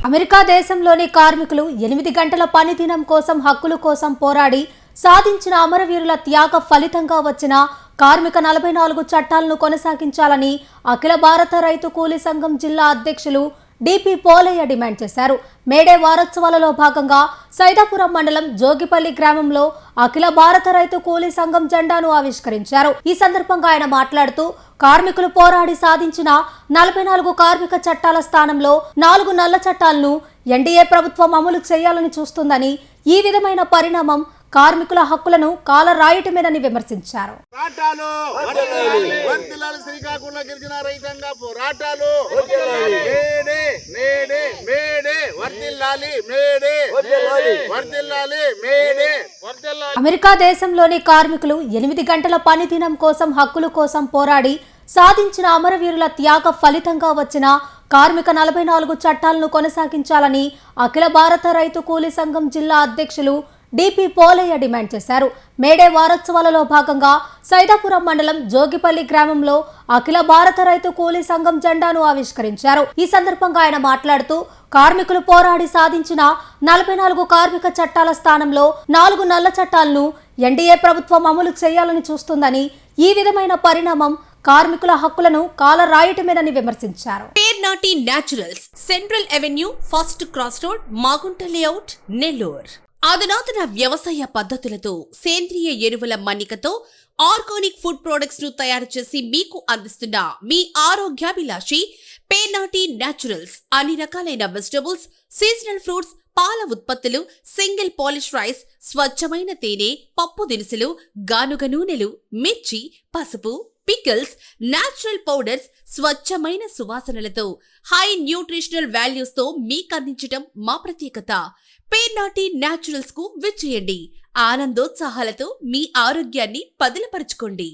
America దేశంలోని కార్మికులు 8 గంటల పనిదినం కోసం హక్కుల కోసం పోరాడి సాధించిన అమరవీరుల త్యాగ ఫలితంగా వచ్చిన కార్మిక 44 చట్టాలను కొనసాగించాలని అఖిల భారత రైతు కూలీ సంఘం జిల్లా అధ్యక్షులు డిపి పోలయ్య డిమాండ్ చేశారు. మేడే వారోత్సవాలలో భాగంగా సైదాపురం మండలం జోగిపల్లి గ్రామంలో అఖిల భారత రైతు కూలీ సంఘం జెండాను ఆవిష్కరించారు. ఈ సందర్భంగా ఆయన మాట్లాడుతూ కార్మికులు పోరాడి సాధించిన 44 కార్మిక చట్టాల స్థానంలో 4 నల్ల చట్టాలను ఎన్డీఏ ప్రభుత్వం అమలు చేయాలని చూస్తుందని, ఈ విధమైన పరిణామం కార్మికుల హక్కులను కాలరాయటమేనని విమర్శించారు. అమెరికా దేశంలోని కార్మికులు 8 గంటల పనిదినం కోసం హక్కుల కోసం పోరాడి సాధించిన అమరవీరుల త్యాగ ఫలితంగా వచ్చిన కార్మిక 44 చట్టాలను కొనసాగించాలని అఖిల భారత రైతు కూలీ సంఘం జిల్లా అధ్యక్షులు డిపి పోలయ్య డిమాండ్ చేశారు. మేడే వారోత్సవాలలో భాగంగా సైదాపురం మండలం జోగిపల్లి గ్రామంలో అఖిల భారత రైతు కూలీ సంఘం జెండాను ఆవిష్కరించారు. ఈ సందర్భంగా ఆయన మాట్లాడుతూ కార్మికులు పోరాడి సాధించిన 44 కార్మిక చట్టాల స్థానంలో 4 నల్ల చట్టాలను ఎన్డీఏ ప్రభుత్వం అమలు చేయాలని చూస్తుందని, ఈ విధమైన పరిణామం కార్మికుల హక్కులను కాలరాయటమేనని విమర్శించారు. Pernati naturals, central avenue, first cross road, Magunta layout, Nellore. అధునాతన వ్యవసాయ పద్ధతులతో సేంద్రియ ఎరువుల మన్నికతో ఆర్గానిక్ ఫుడ్ ప్రొడక్ట్స్ ను తయారు చేసి మీకు అందిస్తున్న మీ ఆరోగ్యాభిలాషి పేర్నాటి న్యాచురల్స్. అన్ని రకాలైన వెజిటబుల్స్, సీజనల్ ఫ్రూట్స్, పాల ఉత్పత్తులు, సింగిల్ పాలిష్ రైస్, స్వచ్ఛమైన తేనె, పప్పు దినుసులు, గానుగ నూనెలు, మిర్చి, పసుపు, పికిల్స్, న్యాచురల్ పౌడర్స్, స్వచ్ఛమైన సువాసనలతో హై న్యూట్రిషనల్ వాల్యూస్ తో మీకు అందించటం మా ప్రత్యేకత. పేర్నాటి న్యాచురల్స్ కు విచ్చేయండి. ఆనందోత్సాహాలతో మీ ఆరోగ్యాన్ని పదిలపరచుకోండి.